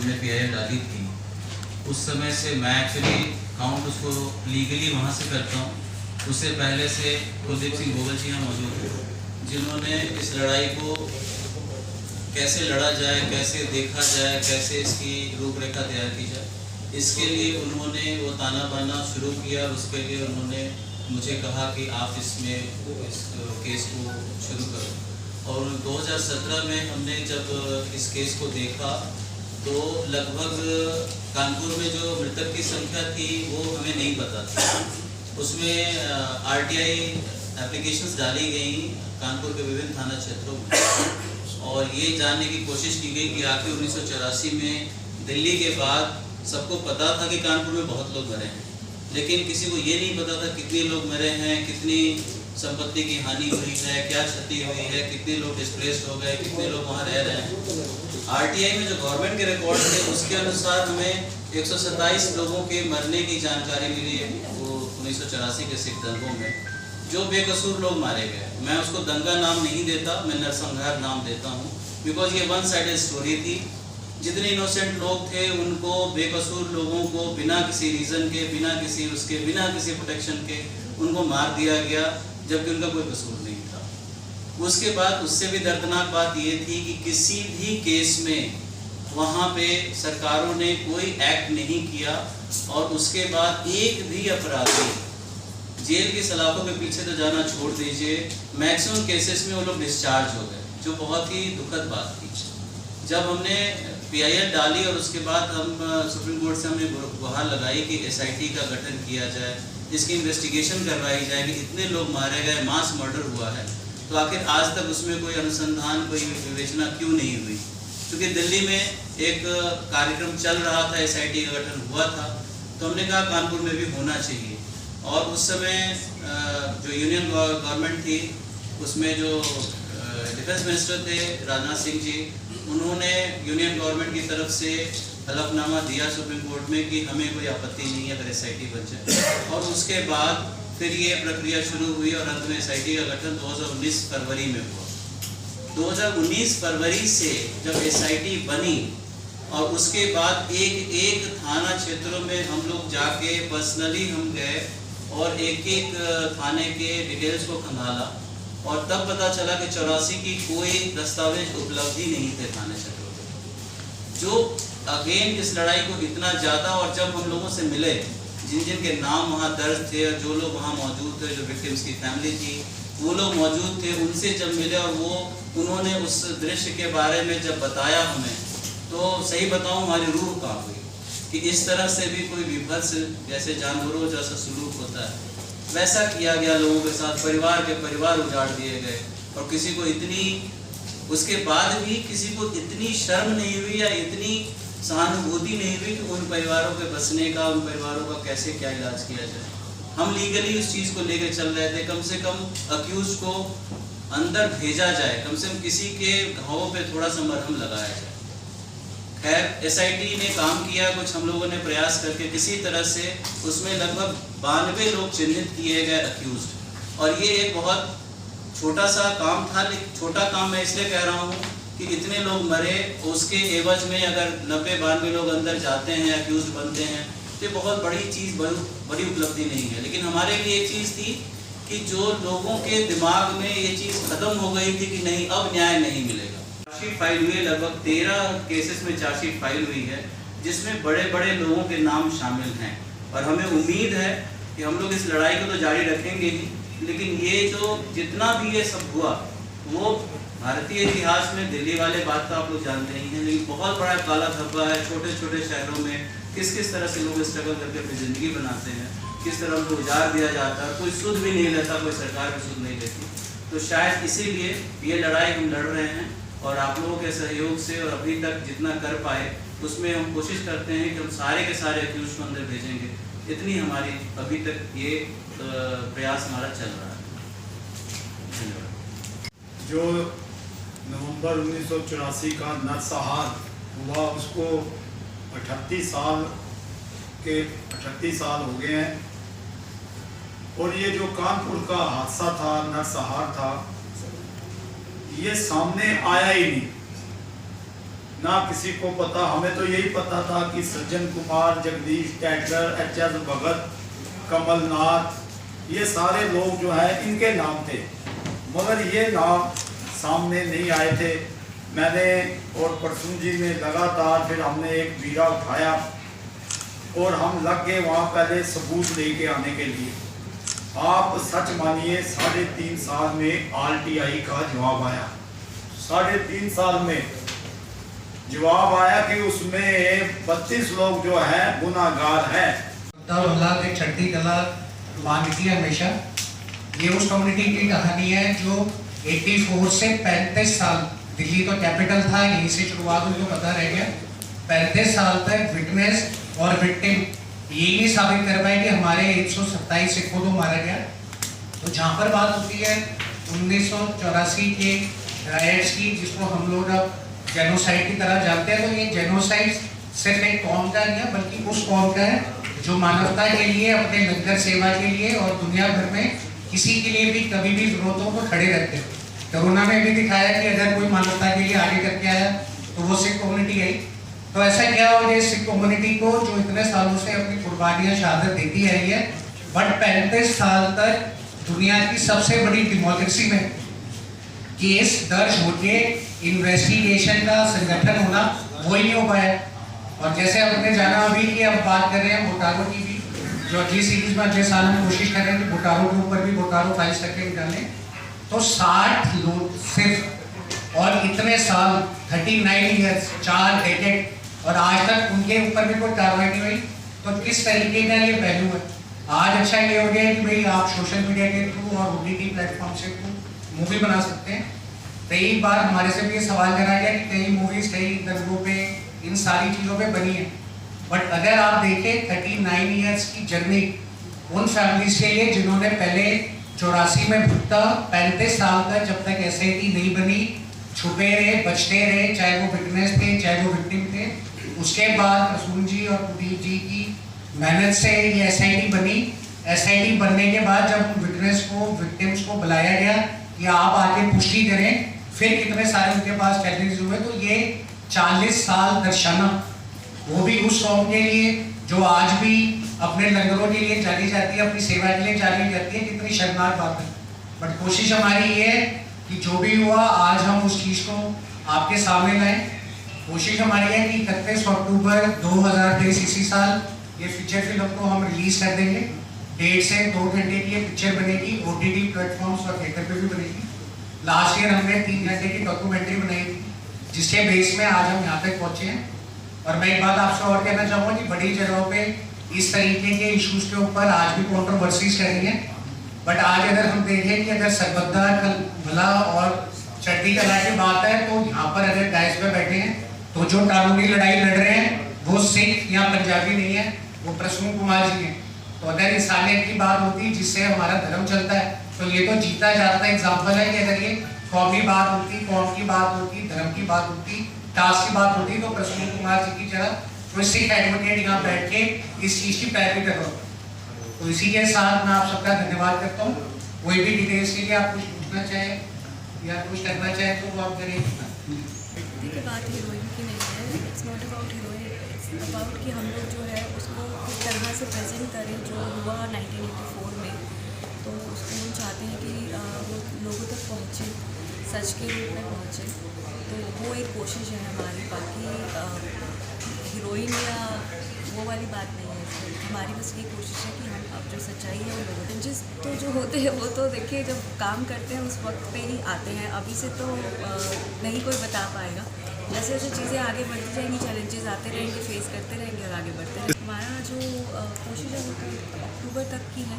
हमने पीआईएल डाली थी, उस समय से मैं एक्चुअली काउंट उसको लीगली वहाँ से करता हूँ। उससे पहले से कुलदीप सिंह भोगल जी यहाँ मौजूद थे, जिन्होंने इस लड़ाई को कैसे लड़ा जाए, कैसे देखा जाए, कैसे इसकी रूपरेखा तैयार की जाए, इसके लिए उन्होंने वो ताना बाना शुरू किया। उसके लिए उन्होंने मुझे कहा कि आप इसमें इस केस को शुरू करो। और 2017 में हमने जब इस केस को देखा तो लगभग कानपुर में जो मृतक की संख्या थी वो हमें नहीं पता थी। उसमें आरटीआई एप्लीकेशंस डाली गई कानपुर के विभिन्न थाना क्षेत्रों में, और ये जानने की कोशिश की गई कि आखिर 1984 में दिल्ली के बाद सबको पता था कि कानपुर में बहुत लोग मरे हैं, लेकिन किसी को ये नहीं पता था कितने लोग मरे हैं, कितनी संपत्ति की हानि हुई है, क्या क्षति हुई है, कितने लोग डिस्प्लेस्ड हो गए, कितने लोग वहाँ रह रहे हैं। आरटीआई में जो गवर्नमेंट के रिकॉर्ड थे उसके अनुसार हमें 127 लोगों के मरने की जानकारी मिली है वो 1984 के सिख दंगों में, जो बेकसूर लोग मारे गए। मैं उसको दंगा नाम नहीं देता, मैं नरसंहार नाम देता हूँ, बिकॉज ये वन साइडेड स्टोरी थी। जितने इनोसेंट लोग थे उनको, बेकसूर लोगों को बिना किसी रीज़न के, बिना किसी प्रोटेक्शन के उनको मार दिया गया, जबकि उनका कोई कसूर नहीं था। उसके बाद उससे भी दर्दनाक बात ये थी कि किसी भी केस में वहाँ पे सरकारों ने कोई एक्ट नहीं किया, और उसके बाद एक भी अपराधी जेल की सलाखों के पीछे तो जाना छोड़ दीजिए, मैक्सिमम केसेस में वो लोग डिस्चार्ज हो गए, जो बहुत ही दुखद बात थी। जब हमने पीआईएल डाली और उसके बाद हम सुप्रीम कोर्ट से हमने गुहार लगाई कि एसआईटी का गठन किया जाए, इसकी इन्वेस्टिगेशन करवाई जाए कि इतने लोग मारे गए, मास मर्डर हुआ है, तो आखिर आज तक उसमें कोई अनुसंधान, कोई विवेचना क्यों नहीं हुई? क्योंकि दिल्ली में एक कार्यक्रम चल रहा था, एसआईटी का गठन हुआ था, तो हमने कहा कानपुर में भी होना चाहिए। और उस समय जो यूनियन गवर्नमेंट थी उसमें जो डिफेंस मिनिस्टर थे राजनाथ सिंह जी, उन्होंने यूनियन गवर्नमेंट की तरफ से हलफनामा दिया सुप्रीम कोर्ट में कि हमें कोई आपत्ति नहीं है अगर एसआईटी बन जाए। और उसके बाद फिर ये प्रक्रिया शुरू हुई और अंत में एसआईटी का गठन 2019 फरवरी में हुआ। 2019 फरवरी से जब एसआईटी बनी और उसके बाद एक थाना क्षेत्रों में हम लोग जाके पर्सनली हम गए और एक थाने के डिटेल्स को खंगाला, और तब पता चला कि 84 की कोई दस्तावेज उपलब्धि नहीं थे थाने क्षेत्रों में, जो अगेन इस लड़ाई को इतना ज़्यादा। और जब हम लोगों से मिले, जिन जिन के नाम वहाँ दर्ज थे, जो लोग वहाँ मौजूद थे, जो विक्टिम्स की फैमिली थी वो लोग मौजूद थे, उनसे जब मिले और उन्होंने उस दृश्य के बारे में जब बताया हमें, तो सही बताऊँ हमारी रूह कांप गई कि इस तरह से भी कोई विभत्स जैसे जानवरों जैसा सलूक होता है वैसा किया गया लोगों के साथ। परिवार के परिवार उजाड़ दिए गए, और किसी को उसके बाद भी किसी को इतनी शर्म नहीं हुई या इतनी सहानुभूति नहीं हुई कि उन परिवारों के बसने का, उन परिवारों का कैसे क्या इलाज किया जाए। हम लीगली उस चीज़ को लेकर चल रहे थे, कम से कम अक्यूज को अंदर भेजा जाए, कम से कम किसी के घावों पे थोड़ा सा मरहम लगाया जाए। खैर एसआईटी ने काम किया, कुछ हम लोगों ने प्रयास करके किसी तरह से उसमें लगभग 92 लोग चिन्हित किए गए अक्यूज्ड, और ये एक बहुत छोटा सा काम था। छोटा काम मैं इसलिए कह रहा हूँ कि इतने लोग मरे, उसके एवज में अगर 90-92 लोग अंदर जाते हैं, अक्यूज्ड बनते हैं, तो बहुत बड़ी चीज़, बड़ी उपलब्धि नहीं है। लेकिन हमारे लिए एक चीज़ थी कि जो लोगों के दिमाग में ये चीज़ खत्म हो गई थी कि नहीं, अब न्याय नहीं मिलेगा। चार्जशीट फाइल हुई है, लगभग 13 केसेस में चार्जशीट फाइल हुई है, जिसमें बड़े बड़े लोगों के नाम शामिल हैं, और हमें उम्मीद है कि हम लोग इस लड़ाई को तो जारी रखेंगे ही, लेकिन ये जो जितना भी ये सब हुआ वो भारतीय इतिहास में, दिल्ली वाले बात तो आप लोग जानते ही हैं, लेकिन बहुत बड़ा काला धब्बा है। छोटे छोटे शहरों में किस तरह से लोग स्ट्रगल करके अपनी ज़िंदगी बनाते हैं, किस तरह उनको उजाड़ दिया जाता है, कोई सुध भी नहीं लेता, कोई सरकार भी सुध नहीं लेती। तो शायद इसीलिए ये लड़ाई हम लड़ रहे हैं, और आप लोगों के सहयोग से और अभी तक जितना कर पाए उसमें हम कोशिश करते हैं कि हम सारे के सारे अक्यूज को अंदर भेजेंगे। इतनी हमारी अभी तक ये प्रयास हमारा चल रहा है। धन्यवाद। जो नवंबर 1984 का नरसंहार हुआ, उसको 38 साल हो गए हैं, और ये जो कानपुर का हादसा था, नरसंहार था, ये सामने आया ही नहीं। ना किसी को पता। हमें तो यही पता था कि सज्जन कुमार, जगदीश टैटर, एच.एस. भगत, कमलनाथ, ये सारे लोग जो है इनके नाम थे, मगर ये नाम सामने नहीं आए थे। मैंने और परसों जी ने लगातार फिर हमने एक बीड़ा उठाया और हम लग गए वहाँ पहले सबूत लेके आने के लिए। आप सच मानिए 3.5 साल में RTI का जवाब आया। 3.5 साल में जवाब आया कि उसमें 32 लोग जो है गुनाहगार हैं। तब अल्लाह के चढ़ती कला मांगती है हमेशा। ये उस कम्युनिटी की कहानी है जो 84 से 35 साल, दिल्ली तो कैपिटल था, यहीं से शुरुआत उनको पता रह गया, 35 साल तक विटनेस और विक्टिम ये नहीं साबित कर पाए कि हमारे 127 सिखों को मारा गया। तो जहाँ पर बात होती है 1984 के राइट्स की, जिसको हम लोग अब जेनोसाइड की तरह जानते हैं, तो ये जेनोसाइड सिर्फ एक कौम का नहीं है, बल्कि उस कौम का है जो मानवता के लिए, अपने लंगर सेवा के लिए और दुनिया भर में किसी के लिए भी कभी भी जरूरतों को खड़े रहते हैं। कोरोना में भी दिखाया कि अगर कोई मानवता के लिए आगे करके आया तो वो सिख कम्युनिटी आई। तो ऐसा क्या हो गया सिख कम्युनिटी को, जो इतने सालों से अपनी कुर्बानियां शहादत देती आई है, बट 35 साल तक दुनिया की सबसे बड़ी डेमोक्रेसी में केस दर्ज होके इन्वेस्टिगेशन का संगठन होना वो ही नहीं हो पाया। और जैसे आपने जाना अभी कि अब बात कर रहे हैं बोटारो की भी, जो अगली सीरीज में अगले साल हम कोशिश करें कि बोटारो के ऊपर भी बोटारो फाइल्स करके निकालें, तो 60 लोग सिर्फ, और इतने साल 39 ईयर्स, 4 डेकेड, और आज तक उनके ऊपर भी कोई कार्रवाई नहीं हुई। तो किस तरीके का ये पहलू है। आज अच्छा ये हो गया कि भाई आप सोशल मीडिया के थ्रू और OTT प्लेटफॉर्म से मूवी बना सकते हैं। कई बार हमारे से भी ये सवाल करा गया कि कई मूवीज कई दंगों पे, इन सारी चीज़ों पे बनी है, बट अगर आप देखें 39 ईयर्स की जर्नी उन फैमिलीज के लिए जिन्होंने पहले 84 में भुगता, 35 साल तक जब तक SIT नहीं बनी, छुपे रहे, बचते रहे, चाहे वो विटनेस थे चाहे वो विक्टिम थे। उसके बाद रसूल जी और कुलदीप जी की मेहनत से ये SIT बनी। SIT बनने के बाद जब विटनेस को, विक्टिम्स को बुलाया गया कि आप आके पुष्टि करें, फिर कितने सारे उनके पास चैलेंजेस हुए। तो ये 40 साल दर्शाना, वो भी उस कौम के लिए जो आज भी अपने लंगरों के लिए जानी जाती है, अपनी सेवा के लिए जानी जाती है, कितनी शर्मनाक बात है। बट कोशिश हमारी ये है कि जो भी हुआ आज हम उस चीज़ को आपके सामने लाएं। कोशिश हमारी है कि 31 अक्टूबर 2023 इसी साल ये फीचर फिल्म को हम रिलीज कर देंगे। 1.5 से 2 घंटे की ये पिक्चर बनेगी, OTT प्लेटफॉर्म्स और थिएटर पे भी बनेगी। लास्ट ईयर हमने 3 घंटे की डॉक्यूमेंट्री बनाई थी, जिसके बेस में आज हम यहाँ तक पहुँचे हैं। और मैं एक बात आपसे और कहना चाहूँगा कि बड़ी जगहों पे इस तरीके के इश्यूज के ऊपर आज भी कंट्रोवर्सीज कर रही हैं, बट आज अगर हम देखें कि अगर सरबद्दा भला और चढ़ती कला की बात है, तो यहाँ पर अगर डाइस पे बैठे हैं तो जो कानूनी लड़ाई लड़ रहे हैं वो सिख या पंजाबी नहीं है, वो प्रसून कुमार जी हैं। तो अगर इंसानियत की बात होती जिससे हमारा धर्म चलता है, तो ये तो जीता जाता एग्जाम्पल है कि अगर ये कौमी बात होती, कौम की बात होती, धर्म की बात होती, टास्क की बात होती, तो प्रसून कुमार जी की तरह कोई सिख एडवोकेट यहाँ बैठ के इस चीज़ की पैरवी कर रहा हूँ। तो इसी के साथ मैं आप सबका धन्यवाद करता हूँ। कोई भी डिटेल्स के लिए आप कुछ पूछना चाहे या कुछ करना चाहे तो वो आप करें। देखिए बात हीरोइन की नहीं है, it's not about heroine, it's about कि हम लोग जो है उसको किस तरह से प्रेजेंट करें जो हुआ 1984 में। तो उसको हम चाहते हैं कि वो लोगों तक पहुँचे, सच के रूप में पहुँचे। तो वो एक कोशिश है हमारी, बाकी हीरोइन या वो वाली बात नहीं है इसमें। हमारी बस ये कोशिश है कि हम अब जो सच्चाई है वो लोगों तक, जिस तो जो होते हैं वो तो देखिए जब काम करते हैं उस वक्त पे ही आते हैं, अभी से तो नहीं कोई बता पाएगा। जैसे जैसे चीज़ें आगे बढ़ती जाएंगी, चैलेंजेस आते रहेंगे, फेस करते रहेंगे और आगे बढ़ते रहेंगे। हमारा जो कोशिश है वो अक्टूबर तक की है।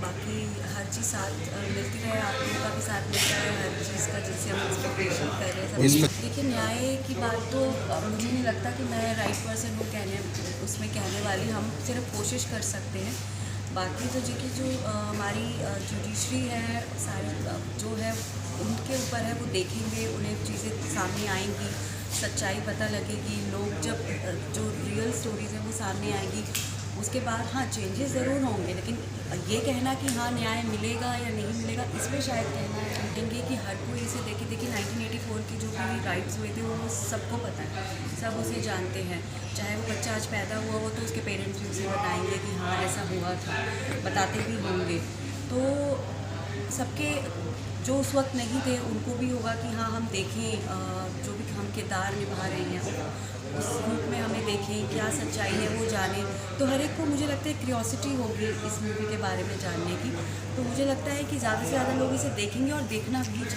बाकी हर चीज़ साथ मिलती रहे, आप लोगों का भी साथ मिलता है हर चीज़ का, जिससे हम एक्सपेक्टेशन कर रहे हैं सब। देखिए न्याय की बात तो मुझे नहीं लगता कि मैं राइट पर्सन हूँ कहने वाली, हम सिर्फ कोशिश कर सकते हैं। बाकी तो जो हमारी जुडिशरी है, सारी जो है उनके ऊपर है, वो देखेंगे, उन्हें चीज़ें सामने आएंगी, सच्चाई पता लगेगी, लोग जब जो रियल स्टोरीज़ है वो सामने आएंगी, उसके बाद हाँ चेंजेस ज़रूर होंगे, लेकिन ये कहना कि हाँ न्याय मिलेगा या नहीं मिलेगा, इस पर शायद कहना चाहेंगे कि हर कोई इसे देखिए 1984 के जो भी राइट्स हुए थे वो सबको पता है, सब उसे जानते हैं। चाहे वो बच्चा आज पैदा हुआ हो तो उसके पेरेंट्स भी उसे बताएंगे कि हाँ ऐसा हुआ था, बताते भी होंगे। तो सबके जो उस वक्त नहीं थे उनको भी होगा कि हाँ हम देखें, जो भी हम किरदार निभा रहे हैं उस रूप में हमें देखें, क्या सच्चाई है वो जानें। तो हर एक को मुझे लगता है क्यूरियोसिटी होगी इस मूवी के बारे में जानने की, तो मुझे लगता है कि ज़्यादा से ज़्यादा लोग इसे देखेंगे और देखना भी चाहिए।